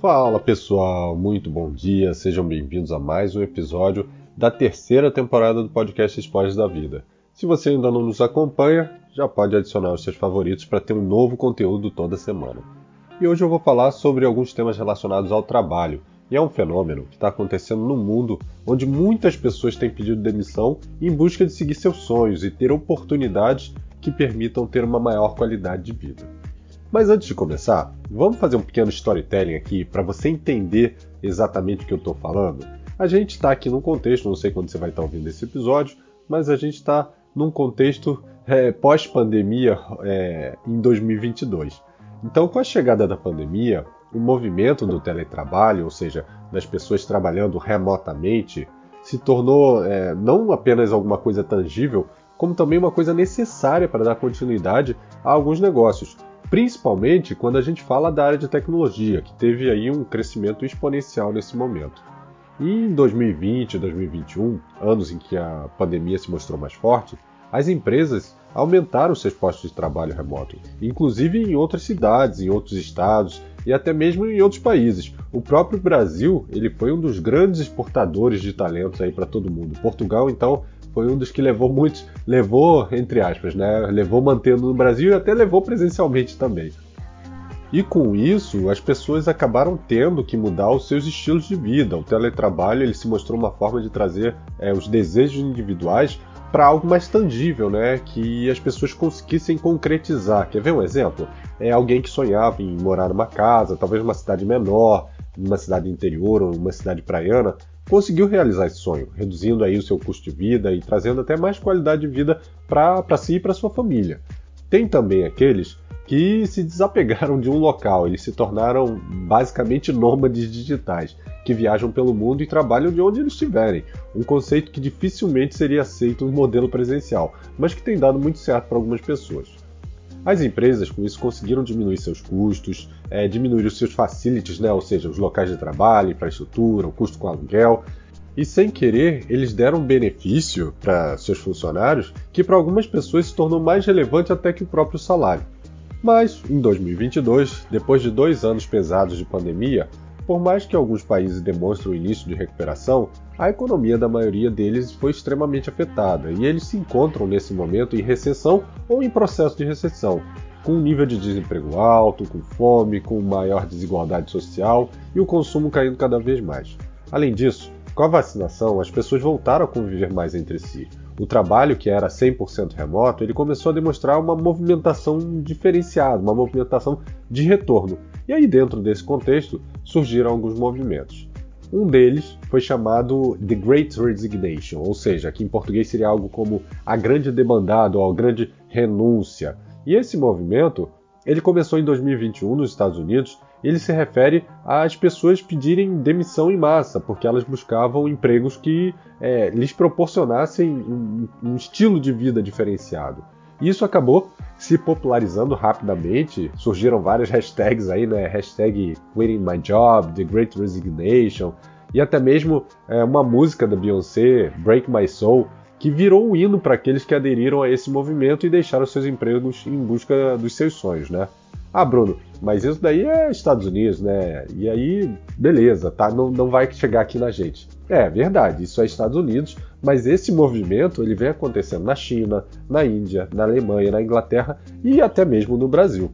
Fala pessoal, muito bom dia, sejam bem-vindos a mais um episódio da terceira temporada do podcast Spoilers da Vida. Se você ainda não nos acompanha, já pode adicionar os seus favoritos para ter um novo conteúdo toda semana. E hoje eu vou falar sobre alguns temas relacionados ao trabalho, e é um fenômeno que está acontecendo no mundo onde muitas pessoas têm pedido demissão em busca de seguir seus sonhos e ter oportunidades que permitam ter uma maior qualidade de vida. Mas antes de começar, vamos fazer um pequeno storytelling aqui para você entender exatamente o que eu estou falando. A gente está aqui num contexto, não sei quando você vai estar ouvindo esse episódio, mas a gente está num contexto pós-pandemia em 2022. Então, com a chegada da pandemia, o movimento do teletrabalho, ou seja, das pessoas trabalhando remotamente, se tornou não apenas alguma coisa tangível, como também uma coisa necessária para dar continuidade a alguns negócios. Principalmente quando a gente fala da área de tecnologia, que teve aí um crescimento exponencial nesse momento. E em 2020 e 2021, anos em que a pandemia se mostrou mais forte, as empresas aumentaram seus postos de trabalho remoto, inclusive em outras cidades, em outros estados e até mesmo em outros países. O próprio Brasil, ele foi um dos grandes exportadores de talentos aí para todo mundo. Portugal, então, foi um dos que levou entre aspas, né? Levou mantendo no Brasil e até levou presencialmente também. E com isso, as pessoas acabaram tendo que mudar os seus estilos de vida. O teletrabalho ele se mostrou uma forma de trazer os desejos individuais para algo mais tangível, né? Que as pessoas conseguissem concretizar. Quer ver um exemplo? É alguém que sonhava em morar numa casa, talvez numa cidade menor, numa cidade interior ou numa cidade praiana, conseguiu realizar esse sonho, reduzindo aí o seu custo de vida e trazendo até mais qualidade de vida para si e para sua família. Tem também aqueles que se desapegaram de um local, eles se tornaram basicamente nômades digitais, que viajam pelo mundo e trabalham de onde eles estiverem, um conceito que dificilmente seria aceito no modelo presencial, mas que tem dado muito certo para algumas pessoas. As empresas, com isso, conseguiram diminuir seus custos, diminuir os seus facilities, né? Ou seja, os locais de trabalho, infraestrutura, o custo com aluguel. E sem querer, eles deram um benefício para seus funcionários que para algumas pessoas se tornou mais relevante até que o próprio salário. Mas, em 2022, depois de 2 anos pesados de pandemia, por mais que alguns países demonstrem o início de recuperação, a economia da maioria deles foi extremamente afetada e eles se encontram nesse momento em recessão ou em processo de recessão, com um nível de desemprego alto, com fome, com maior desigualdade social e o consumo caindo cada vez mais. Além disso, com a vacinação, as pessoas voltaram a conviver mais entre si. O trabalho, que era 100% remoto, ele começou a demonstrar uma movimentação diferenciada, uma movimentação de retorno. E aí, dentro desse contexto, surgiram alguns movimentos. Um deles foi chamado The Great Resignation, ou seja, que em português seria algo como a grande debandada ou a grande renúncia. E esse movimento, ele começou em 2021 nos Estados Unidos. Ele se refere às pessoas pedirem demissão em massa, porque elas buscavam empregos que lhes proporcionassem um estilo de vida diferenciado. E isso acabou se popularizando rapidamente, surgiram várias hashtags aí, né? Hashtag Quitting My Job, The Great Resignation, e até mesmo uma música da Beyoncé, Break My Soul, que virou um hino para aqueles que aderiram a esse movimento e deixaram seus empregos em busca dos seus sonhos, né? Ah, Bruno, mas isso daí é Estados Unidos, né? E aí, beleza, tá? Não vai chegar aqui na gente. É verdade, isso é Estados Unidos, mas esse movimento ele vem acontecendo na China, na Índia, na Alemanha, na Inglaterra e até mesmo no Brasil.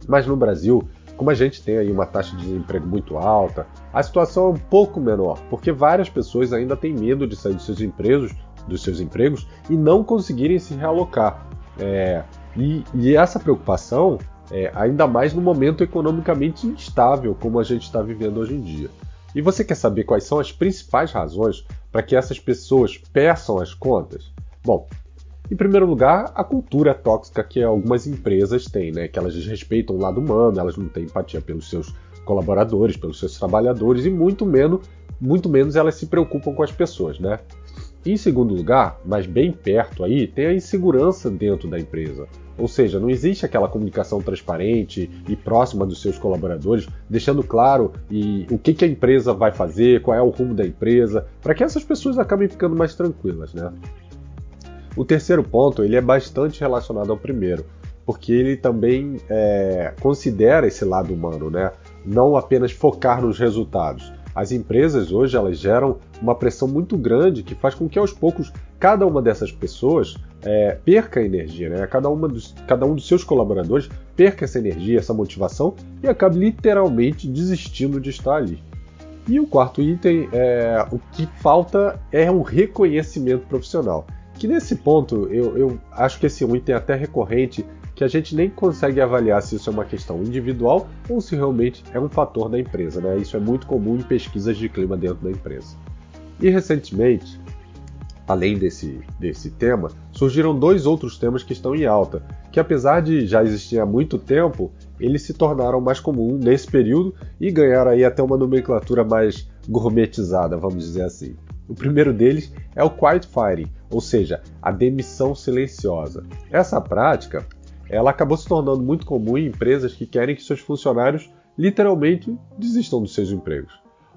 Mas no Brasil, como a gente tem aí uma taxa de desemprego muito alta, a situação é um pouco menor, porque várias pessoas ainda têm medo de sair dos seus empregos e não conseguirem se realocar. E essa preocupação ainda mais no momento economicamente instável como a gente está vivendo hoje em dia. E você quer saber quais são as principais razões para que essas pessoas peçam as contas? Bom, em primeiro lugar, a cultura tóxica que algumas empresas têm, né? Que elas desrespeitam o lado humano, elas não têm empatia pelos seus colaboradores, pelos seus trabalhadores e muito menos elas se preocupam com as pessoas, né? Em segundo lugar, mas bem perto aí, tem a insegurança dentro da empresa. Ou seja, não existe aquela comunicação transparente e próxima dos seus colaboradores, deixando claro o que a empresa vai fazer, qual é o rumo da empresa, para que essas pessoas acabem ficando mais tranquilas, né? O terceiro ponto ele é bastante relacionado ao primeiro, porque ele também considera esse lado humano, né? não apenas focar nos resultados. As empresas hoje elas geram uma pressão muito grande que faz com que aos poucos cada uma dessas pessoas perca energia, né? Cada um dos seus colaboradores perca essa energia, essa motivação e acabe literalmente desistindo de estar ali. E o quarto item, o que falta é um reconhecimento profissional. Que nesse ponto eu acho que esse item é até recorrente, que a gente nem consegue avaliar se isso é uma questão individual ou se realmente é um fator da empresa, né? Isso é muito comum em pesquisas de clima dentro da empresa. E recentemente, além desse tema, surgiram 2 outros temas que estão em alta, que apesar de já existir há muito tempo, eles se tornaram mais comuns nesse período e ganharam aí até uma nomenclatura mais gourmetizada, vamos dizer assim. O primeiro deles é o quiet firing, ou seja, a demissão silenciosa. Essa prática ela acabou se tornando muito comum em empresas que querem que seus funcionários literalmente desistam dos seus empregos.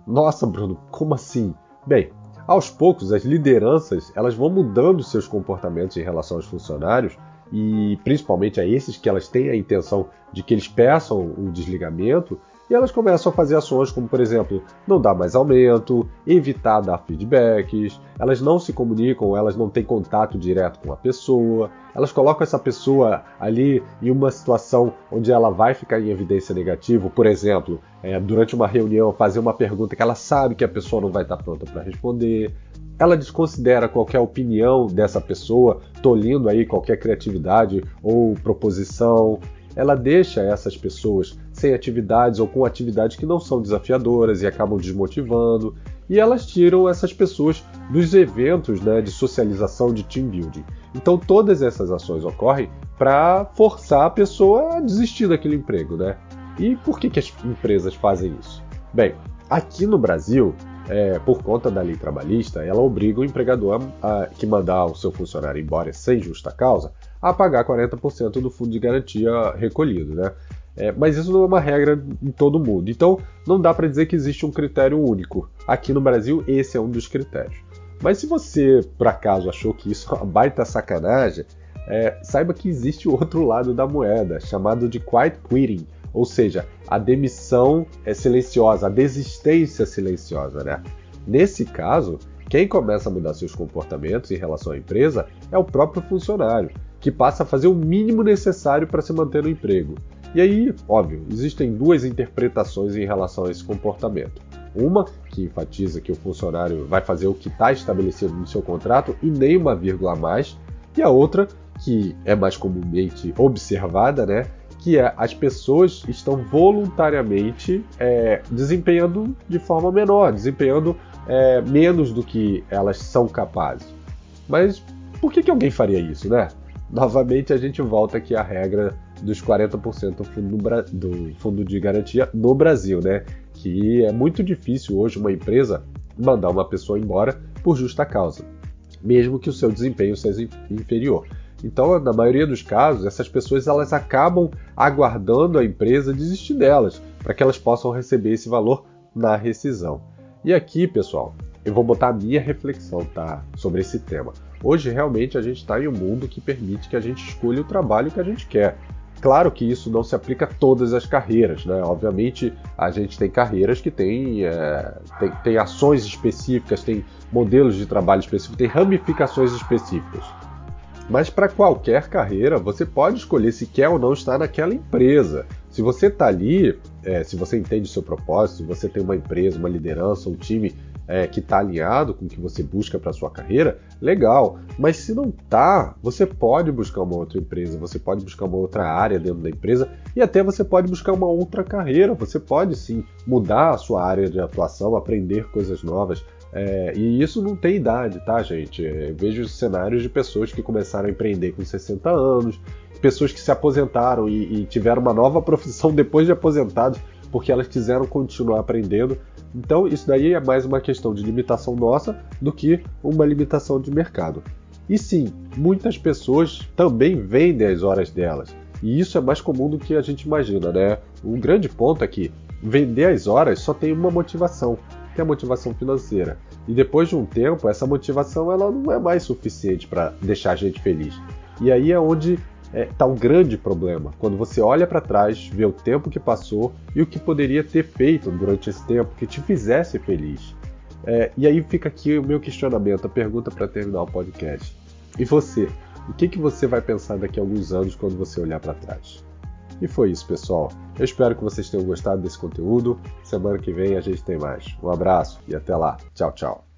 Nossa, Bruno, como assim? Bem, aos poucos as lideranças elas vão mudando seus comportamentos em relação aos funcionários e principalmente a esses que elas têm a intenção de que eles peçam o desligamento e elas começam a fazer ações como, por exemplo, não dar mais aumento, evitar dar feedbacks, elas não se comunicam, elas não têm contato direto com a pessoa, elas colocam essa pessoa ali em uma situação onde ela vai ficar em evidência negativa, por exemplo, durante uma reunião fazer uma pergunta que ela sabe que a pessoa não vai estar pronta para responder, ela desconsidera qualquer opinião dessa pessoa, tolhindo aí qualquer criatividade ou proposição. Ela deixa essas pessoas sem atividades ou com atividades que não são desafiadoras e acabam desmotivando, e elas tiram essas pessoas dos eventos, né, de socialização, de team building. Então todas essas ações ocorrem para forçar a pessoa a desistir daquele emprego, né? E por que as empresas fazem isso? Bem, aqui no Brasil, por conta da lei trabalhista, ela obriga o empregador que mandar o seu funcionário embora sem justa causa a pagar 40% do fundo de garantia recolhido, né? Mas isso não é uma regra em todo mundo. Então, não dá para dizer que existe um critério único. Aqui no Brasil, esse é um dos critérios. Mas se você, por acaso, achou que isso é uma baita sacanagem, saiba que existe o outro lado da moeda, chamado de quiet quitting, ou seja, a demissão silenciosa, a desistência silenciosa, né? Nesse caso, quem começa a mudar seus comportamentos em relação à empresa é o próprio funcionário, que passa a fazer o mínimo necessário para se manter no emprego. E aí, óbvio, existem 2 interpretações em relação a esse comportamento. Uma, que enfatiza que o funcionário vai fazer o que está estabelecido no seu contrato e nem uma vírgula a mais. E a outra, que é mais comumente observada, né, que as pessoas estão voluntariamente desempenhando de forma menor, desempenhando menos do que elas são capazes. Mas por que alguém faria isso, né? Novamente a gente volta aqui à regra dos 40% do fundo de garantia no Brasil, né? Que é muito difícil hoje uma empresa mandar uma pessoa embora por justa causa, mesmo que o seu desempenho seja inferior. Então, na maioria dos casos, essas pessoas elas acabam aguardando a empresa desistir delas, para que elas possam receber esse valor na rescisão. E aqui, pessoal, eu vou botar a minha reflexão, tá, sobre esse tema. Hoje, realmente, a gente está em um mundo que permite que a gente escolha o trabalho que a gente quer. Claro que isso não se aplica a todas as carreiras, né? Obviamente, a gente tem carreiras que tem ações específicas, tem modelos de trabalho específicos, tem ramificações específicas. Mas para qualquer carreira, você pode escolher se quer ou não estar naquela empresa. Se você está ali, se você entende o seu propósito, se você tem uma empresa, uma liderança, um time que está alinhado com o que você busca para a sua carreira, legal. Mas se não está, você pode buscar uma outra empresa, você pode buscar uma outra área dentro da empresa e até você pode buscar uma outra carreira. Você pode sim mudar a sua área de atuação, aprender coisas novas. E isso não tem idade, tá, gente? Eu vejo cenários de pessoas que começaram a empreender com 60 anos, pessoas que se aposentaram e tiveram uma nova profissão depois de aposentados, porque elas quiseram continuar aprendendo. Então, isso daí é mais uma questão de limitação nossa do que uma limitação de mercado. E sim, muitas pessoas também vendem as horas delas. E isso é mais comum do que a gente imagina, né? Um grande ponto é que vender as horas só tem uma motivação, que é a motivação financeira. E depois de um tempo, essa motivação ela não é mais suficiente para deixar a gente feliz. E aí é onde tá o grande problema. Quando você olha para trás, vê o tempo que passou e o que poderia ter feito durante esse tempo que te fizesse feliz. E aí fica aqui o meu questionamento, a pergunta para terminar o podcast. E você? O que você vai pensar daqui a alguns anos quando você olhar para trás? E foi isso, pessoal. Eu espero que vocês tenham gostado desse conteúdo. Semana que vem a gente tem mais. Um abraço e até lá. Tchau, tchau.